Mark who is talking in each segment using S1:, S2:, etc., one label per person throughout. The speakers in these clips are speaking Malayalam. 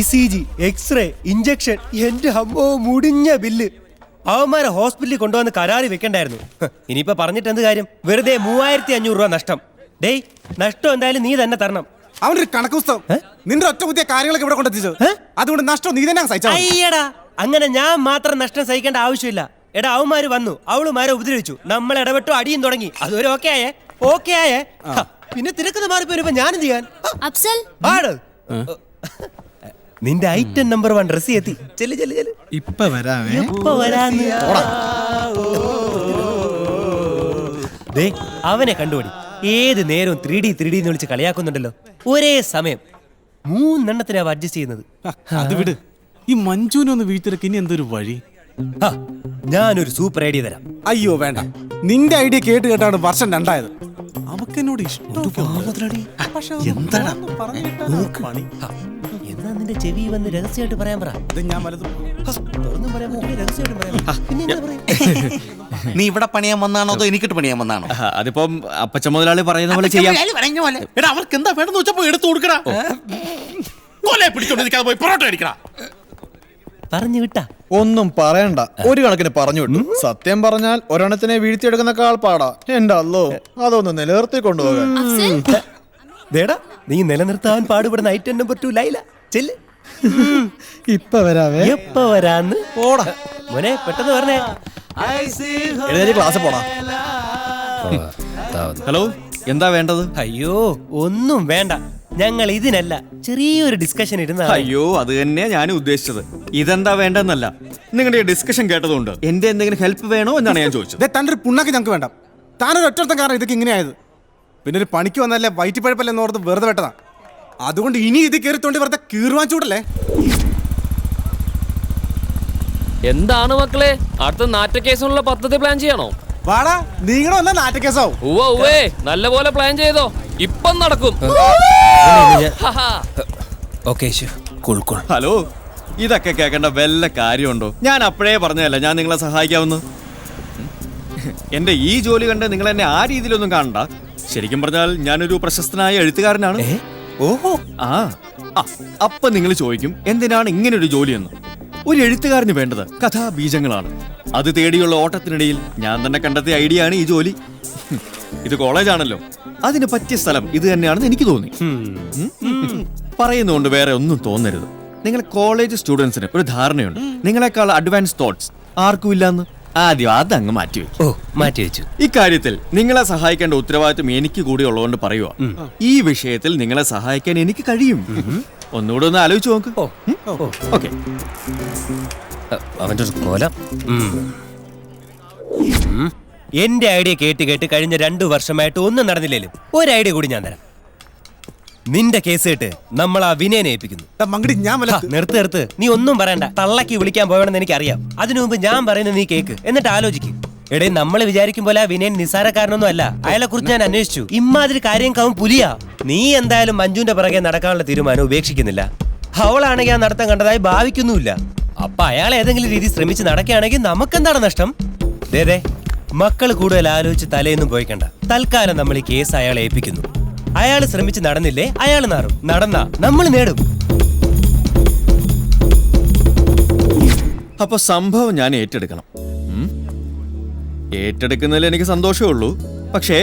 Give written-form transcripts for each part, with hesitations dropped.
S1: ECG, എക്സ്റേ, ഇഞ്ചക്ഷൻ, എന്റെ അമ്മോ മുടിഞ്ഞ ബില്ല്. അവന്മാരെ ഹോസ്പിറ്റലിൽ കൊണ്ടുവന്ന് കരാറി വെക്കണ്ടായിരുന്നു. ഇനിയിപ്പോ പറഞ്ഞിട്ട് എന്ത് കാര്യം? വെറുതെ 3500 രൂപ നഷ്ടം. ഡേയ്, നഷ്ടം എന്തായാലും നീ തന്നെ തരണം.
S2: അവനൊരു കണക്ക് പുസ്തകം. നിന്റെ ഒറ്റ പുതിയ കാര്യങ്ങളൊക്കെ ഇവിടെ കൊണ്ടെത്തിച്ചു. അതുകൊണ്ട് നഷ്ടം നീ തന്നെ സഹിച്ചാ.
S1: അയ്യടാ, അങ്ങനെ ഞാൻ മാത്രം നഷ്ടം സഹിക്കേണ്ട ആവശ്യമില്ല. എടാ, അവന്മാര് വന്നു, അവളുമാരെ ഉപദ്രവിച്ചു, നമ്മൾ ഇടപെട്ടു, അടിയും തുടങ്ങി. അതുവരെ ഓക്കെ ആയേ. പിന്നെ തിരക്കുന്ന മാറിപ്പോ വരുമ്പോ ഞാനും ചെയ്യാൻ ആണ്. നിന്റെ ഐറ്റം നമ്പർ 1 ഡ്രസ് എത്തി. ചെല്ല്.
S3: ഇപ്പൊ വരാമേ.
S1: അവനെ കണ്ടുപിടി. ഏത് നേരവും 3D എന്ന് വിളിച്ച് കളിയാക്കുന്നുണ്ടല്ലോ. ഒരേ സമയം 3 എണ്ണത്തിനാ അഡ്ജസ്റ്റ് ചെയ്യുന്നത്.
S3: അത് വിട്. ഈ മഞ്ജുവിനൊന്ന് വീഴ്ത്തിരക്ക് ഇനി എന്തൊരു വഴി?
S1: ഞാനൊരു സൂപ്പർ ഐഡിയ തരാം.
S2: അയ്യോ വേണ്ട, നിന്റെ ഐഡിയ കേട്ടാണ് വർഷം 2 ആയത്.
S3: അവക്കെന്നോട്
S1: എന്നാ നിന്റെ ചെവി വന്ന് രഹസ്യമായിട്ട് പറയാൻ പറ.
S2: ഞാൻ വലതും
S4: നീ ഇവിടെ പണിയാൻ വന്നാണോ അതോ എനിക്കിട്ട് പണിയാൻ വന്നാണോ?
S5: അതിപ്പം അപ്പച്ച മുതലാളി പറയുന്ന പോലെ ചെയ്യാം.
S4: എടാ, അവർക്ക് എന്താ വേണമെന്ന് വെച്ചപ്പോ എടുത്തു കൊടുക്കടാ. പിടിച്ചോണ്ടിരിക്കാതെ പോയി പൊറോട്ട അടിക്കടാ.
S1: പറഞ്ഞു വിട്ടാ
S6: ഒന്നും പറയണ്ട, ഒരു കണക്കിന് പറഞ്ഞു വിട്ടു. സത്യം പറഞ്ഞാൽ ഒരെണ്ണത്തിനെ വീഴ്ത്തിയെടുക്കുന്ന കാൾപ്പാടാ. എന്റെ അല്ലോ, അതൊന്ന് നിലനിർത്തി കൊണ്ടുപോകാൻ.
S1: നീ നിലനിർത്താൻ പാടുപെടുന്ന ഐറ്റം നമ്പർ 2 ലൈല. ചെല്ല്.
S6: ഇപ്പൊ വരാവേ.
S1: എപ്പോ വരാന്ന്?
S6: പോടാ
S1: മോനെ, പെട്ടെന്ന് പറഞ്ഞേ.
S6: ക്ലാസ് പോടാ.
S5: ഹലോ, എന്താ വേണ്ടത്?
S1: അയ്യോ, ഒന്നും വേണ്ട. ഞങ്ങൾ ഇതിനല്ല, ചെറിയൊരു ഡിസ്കഷൻ ഇരുന്ന.
S5: അയ്യോ, അത് തന്നെയാ ഞാനും ഉദ്ദേശിച്ചത്. ഇതെന്താ വേണ്ടെന്നല്ല, നിങ്ങളുടെ ഡിസ്കഷൻ കേട്ടതുകൊണ്ട് എന്റെ എന്തെങ്കിലും ഹെൽപ്പ് വേണോ എന്നാണ് ഞാൻ ചോദിച്ചത്.
S2: തന്റെ ഒരു പുണ്ണാക്കി ഞങ്ങൾക്ക് വേണ്ട. താനൊരു ഒറ്റ കാരണം ഇതൊക്കെ ഇങ്ങനെയായത്. പിന്നെ ഒരു പണിക്ക് വന്നല്ലേ വയറ്റിപ്പഴപ്പല്ലേ എന്നോർത്ത് വെറുതെ വെട്ടതാ. അതുകൊണ്ട് ഇനി ഇത് കയറിത്തോണ്ടി വെറുതെ കീറുവാൻ ചൂടല്ലേ.
S7: എന്താണ് മക്കളെ, അടുത്ത നാറ്റക്കേസിനുള്ള പദ്ധതി പ്ലാൻ ചെയ്യണോ?
S2: വാടാ, നീങ്ങണോ എന്നാ നാറ്റക്കേസാവും.
S7: നല്ല പോലെ പ്ലാൻ ചെയ്തോ, ഇപ്പം നടക്കും.
S5: ഹലോ, ഇതൊക്കെ കേൾക്കേണ്ട വല്ല കാര്യമുണ്ടോ? ഞാൻ അപ്പോഴേ പറഞ്ഞതല്ല ഞാൻ നിങ്ങളെ സഹായിക്കാവുന്ന. എന്റെ ഈ ജോലി കണ്ട് നിങ്ങൾ എന്നെ ആ രീതിയിലൊന്നും കാണണ്ട. ശരിക്കും പറഞ്ഞാൽ ഞാനൊരു പ്രശസ്തനായ എഴുത്തുകാരനാണ്.
S1: ഓഹോ,
S5: അപ്പൊ നിങ്ങൾ ചോദിക്കും എന്തിനാണ് ഇങ്ങനൊരു ജോലിയെന്ന്. ഒരു എഴുത്തുകാരന് വേണ്ടത് കഥാബീജങ്ങളാണ്. അത് തേടിയുള്ള ഓട്ടത്തിനിടയിൽ ഞാൻ തന്നെ കണ്ടെത്തിയ ഐഡിയ ആണ് ഈ ജോലി. ഇത് കോളേജാണല്ലോ, അതിന് പറ്റിയ സ്ഥലം ഇത് തന്നെയാണെന്ന് എനിക്ക് തോന്നി. പറയുന്നതുകൊണ്ട് വേറെ ഒന്നും തോന്നരുത്. നിങ്ങൾ കോളേജ് സ്റ്റുഡൻസിന് ഒരു ധാരണയുണ്ട് നിങ്ങളെക്കാൾ അഡ്വാൻസ് തോട്ട്സ് ആർക്കും ഇല്ലാന്ന്. ആദ്യം അതങ്ങ് മാറ്റിവെച്ചു. ഇക്കാര്യത്തിൽ നിങ്ങളെ സഹായിക്കേണ്ട ഉത്തരവാദിത്വം എനിക്ക് കൂടി ഉള്ളതുകൊണ്ട് പറയുക, ഈ വിഷയത്തിൽ നിങ്ങളെ സഹായിക്കാൻ എനിക്ക് കഴിയും. ഒന്നുകൂടെ ഒന്ന് ആലോചിച്ച് നോക്ക്. ഓക്കെ.
S1: അവന്റെ ഒരു കോലം. എന്റെ ഐഡിയ കേട്ട് കഴിഞ്ഞ 2 വർഷമായിട്ട് ഒന്നും നടന്നില്ലേലും ഒരു ഐഡിയ കൂടി ഞാൻ തരാം. നിന്റെ കേസ് കേട്ട് നമ്മൾ ആ വിനയനെ ഏൽപ്പിക്കുന്നു. നിർത്ത്. നീ ഒന്നും പറയണ്ട. തള്ളക്കി വിളിക്കാൻ പോകണമെന്ന് എനിക്കറിയാം. അതിനു മുമ്പ് ഞാൻ പറയുന്നത് നീ കേക്ക്, എന്നിട്ട് ആലോചിക്കും. എടേ, നമ്മൾ വിചാരിക്കും പോലെ ആ വിനയൻ നിസ്സാരക്കാരനൊന്നും അല്ല. അയാളെ കുറിച്ച് ഞാൻ അന്വേഷിച്ചു. ഇമാതിരി കാര്യം കാവും പുലിയാ. നീ എന്തായാലും മഞ്ജുവിന്റെ പിറകെ നടക്കാനുള്ള തീരുമാനം ഉപേക്ഷിക്കുന്നില്ല. അവളാണെങ്കിൽ ആ നടത്തം കണ്ടതായി ഭാവിക്കുന്നുമില്ല. അപ്പൊ അയാൾ ഏതെങ്കിലും രീതി ശ്രമിച്ച് നടക്കുകയാണെങ്കിൽ നമുക്കെന്താണ് നഷ്ടം? ദേ, മക്കൾ കൂടുതൽ ആലോചിച്ച് തലേന്നും പോയിക്കണ്ട. തൽക്കാലം നമ്മൾ ഈ കേസ് അയാളെ ഏൽപ്പിക്കുന്നു. അയാൾ ശ്രമിച്ച് നടന്നില്ലേ, അയാൾ നാറും. നടന്നാ നമ്മൾ നേടും.
S5: അപ്പൊ സംഭവം ഞാൻ ഏറ്റെടുക്കണം. ഏറ്റെടുക്കുന്നതിൽ എനിക്ക് സന്തോഷമേ ഉള്ളൂ. പക്ഷേ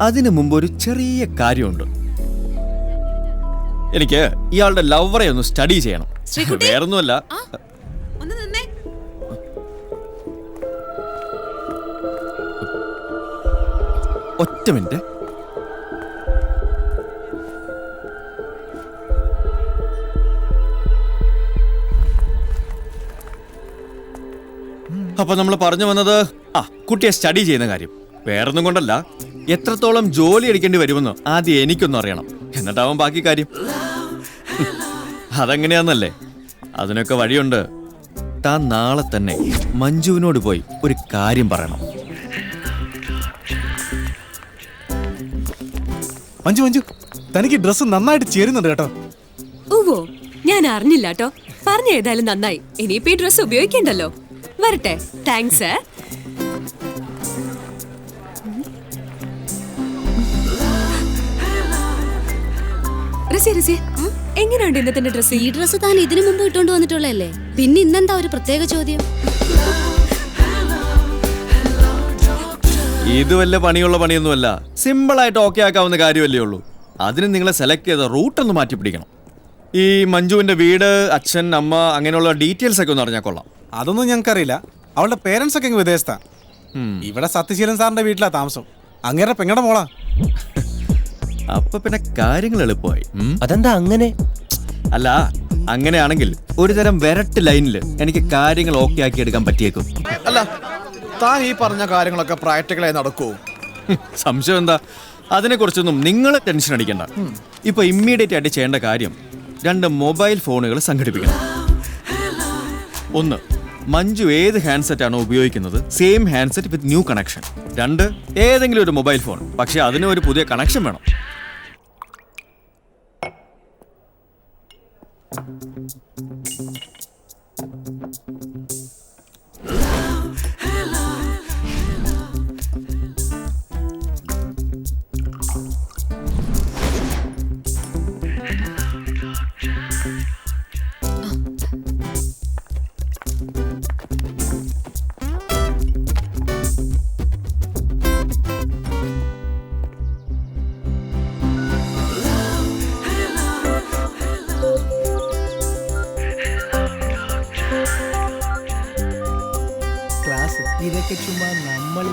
S5: അതിനു മുമ്പ് ഒരു ചെറിയ കാര്യമുണ്ട്. എനിക്ക് ഇയാളുടെ ലവറെ ഒന്ന് സ്റ്റഡി ചെയ്യണം. വേറൊന്നുമല്ല, ഒറ്റ മിനിറ്റ്. അപ്പൊ നമ്മൾ പറഞ്ഞു വന്നത് കുട്ടിയെ സ്റ്റഡി ചെയ്യുന്ന കാര്യം. വേറൊന്നും കൊണ്ടല്ല, എത്രത്തോളം ജോലി എടുക്കേണ്ടി വരുമെന്ന് ആദ്യം എനിക്കൊന്നും അറിയണം, എന്നിട്ടാവും ബാക്കി കാര്യം. അതെങ്ങനെയാന്നല്ലേ? അതിനൊക്കെ വഴിയുണ്ട്. താൻ നാളെ തന്നെ മഞ്ജുവിനോട് പോയി ഒരു കാര്യം പറയണം.
S2: മഞ്ജു, തനിക്ക് ഡ്രസ്സ് നന്നായിട്ട് ചേരുന്നുണ്ട് കേട്ടോ.
S8: ഓവോ, ഞാൻ അറിഞ്ഞില്ല കേട്ടോ. പറഞ്ഞ ഏതായാലും നന്നായി. ഇനിയിപ്പോ ഈ ഡ്രസ്സ് ഉപയോഗിക്കണ്ടല്ലോ. വരട്ടെ. താങ്ക്സ്. റസിയ എങ്ങനെയുണ്ട് ഇന്നത്തെ ഡ്രസ്?
S9: ഈ ഡ്രസ് താൻ ഇതിനു മുമ്പ് ഇട്ടോണ്ട് വന്നിട്ടുള്ളതല്ലേ, പിന്നെ ഇന്നെന്താ ഒരു പ്രത്യേക ചോദ്യം?
S5: ഇത് വല്ല പണിയുള്ള പണിയൊന്നുമല്ല, സിമ്പിൾ ആയിട്ട് ഓക്കെ ആക്കാവുന്ന കാര്യമല്ലേ ഉള്ളൂ. അതിന് നിങ്ങളെ സെലക്ട് ചെയ്ത റൂട്ട് ഒന്ന് മാറ്റി പിടിക്കണം. ഈ മഞ്ജുവിന്റെ വീട്, അച്ഛൻ, അമ്മ, അങ്ങനെയുള്ള ഡീറ്റെയിൽസ് ഒക്കെ ഒന്ന് അറിഞ്ഞാൽ കൊള്ളാം.
S2: അതൊന്നും ഞങ്ങൾക്കറിയില്ല. അവളുടെ പേരൻസ് ഒക്കെ വിദേശത്താ. ഇവിടെ സത്യശീലൻ സാറിന്റെ വീട്ടിലാ താമസം. അങ്ങേരുടെ പെങ്ങടെ മോളാ.
S5: അപ്പൊ പിന്നെ കാര്യങ്ങൾ എളുപ്പമായി.
S1: അതെന്താ അങ്ങനെ?
S5: അല്ല, അങ്ങനെയാണെങ്കിൽ ഒരു തരം വെരട്ട് ലൈനിൽ എനിക്ക് കാര്യങ്ങൾ ഓക്കെ ആക്കി എടുക്കാൻ പറ്റിയേക്കും.
S6: അല്ല, താൻ ഈ പറഞ്ഞ കാര്യങ്ങളൊക്കെ പ്രാക്ടിക്കലായി നടക്കൂ?
S5: സംശയം എന്താ? അതിനെക്കുറിച്ചൊന്നും നിങ്ങൾ ടെൻഷൻ അടിക്കണ്ട. ഇപ്പൊ ഇമ്മീഡിയറ്റ് ആയിട്ട് ചെയ്യേണ്ട കാര്യം 2 മൊബൈൽ ഫോണുകൾ സംഘടിപ്പിക്കണം. 1, മഞ്ജു ഏത് ഹാൻഡ്സെറ്റ് ആണോ ഉപയോഗിക്കുന്നത്, same handset with new connection. 2, ഏതെങ്കിലും ഒരു മൊബൈൽ ഫോൺ, പക്ഷെ അതിന് ഒരു പുതിയ കണക്ഷൻ വേണം.
S10: ഇതൊക്കെ ചുമ്മാ നമ്മൾ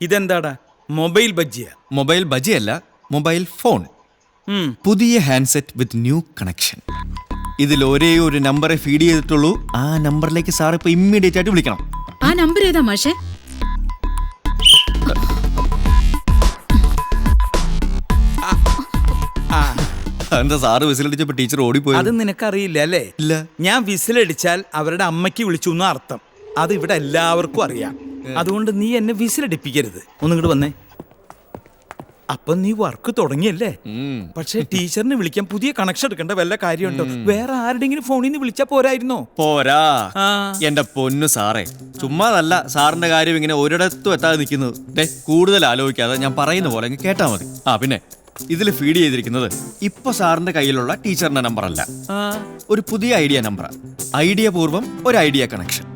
S4: ഇതെന്താടാ, മൊബൈൽ ബജ്ജിയ?
S5: മൊബൈൽ ബജിയല്ല, മൊബൈൽ ഫോൺ. പുതിയ ഹാൻഡ്സെറ്റ് വിത്ത് ന്യൂ കണക്ഷൻ. ഇതിൽ ഒരേ ഒരു നമ്പറെ ഫീഡ് ചെയ്തിട്ടുള്ളൂ. ആ നമ്പറിലേക്ക് സാർ ഇപ്പൊ ഇമ്മീഡിയറ്റ് ആയിട്ട് വിളിക്കണം.
S9: ആ നമ്പർ ഏതാ മാഷേ?
S5: എന്താ സാറ് വിസിലടിച്ചപ്പോ ടീച്ചർ ഓടിപ്പോയി?
S10: അത് നിനക്കറിയില്ല അല്ലേ?
S5: ഇല്ല.
S10: ഞാൻ വിസിലടിച്ചാൽ അവരുടെ അമ്മയ്ക്ക് വിളിച്ചു എന്ന് അർത്ഥം. അത് ഇവിടെ എല്ലാവർക്കും അറിയാം. അതുകൊണ്ട് നീ എന്നെ വിസിലടിപ്പിക്കരുത്. ഒന്നിങ്ങോട്ട് വന്നേ. അപ്പൊ നീ വർക്ക് തുടങ്ങിയല്ലേ? പക്ഷെ ടീച്ചറിന് വിളിക്കാൻ പുതിയ കണക്ഷൻ എടുക്കേണ്ട വല്ല കാര്യമുണ്ടോ? വേറെ ആരുടെങ്കിലും ഫോണിൽ നിന്ന് വിളിച്ചാ പോരായിരുന്നോ?
S5: പോരാ. എന്റെ പൊന്നു സാറേ, ചുമ്മാതല്ല സാറിന്റെ കാര്യം ഇങ്ങനെ ഒരിടത്തും എത്താതെ നിൽക്കുന്നത്. കൂടുതൽ ആലോചിക്കാതെ ഞാൻ പറയുന്ന പോലെ കേട്ടാ മതി. പിന്നെ ഇതിൽ ഫീഡ് ചെയ്തിരിക്കുന്നത് ഇപ്പൊ സാറിന്റെ കയ്യിലുള്ള ടീച്ചറിന്റെ നമ്പർ അല്ല, ഒരു പുതിയ ഐഡിയ നമ്പർ. ഐഡിയ പൂർവ്വം ഒരു ഐഡിയ കണക്ഷൻ.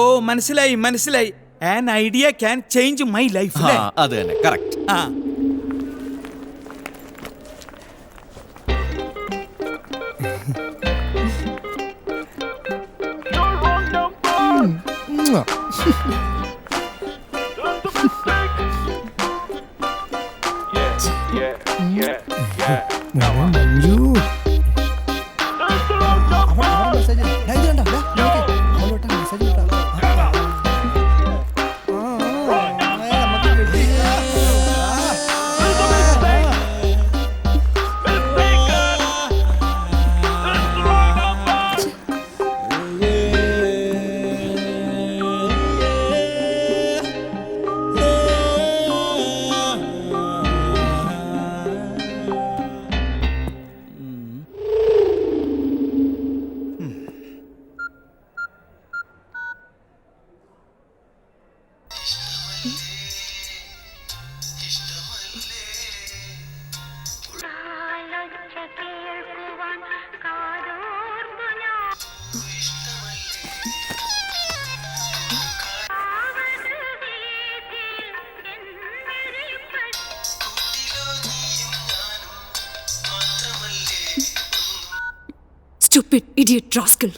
S10: ഓ, മനസ്സിലായി മനസ്സിലായി. An idea can change my life.
S5: അത് തന്നെ, കറക്റ്റ്.
S8: Stupid idiot rascal.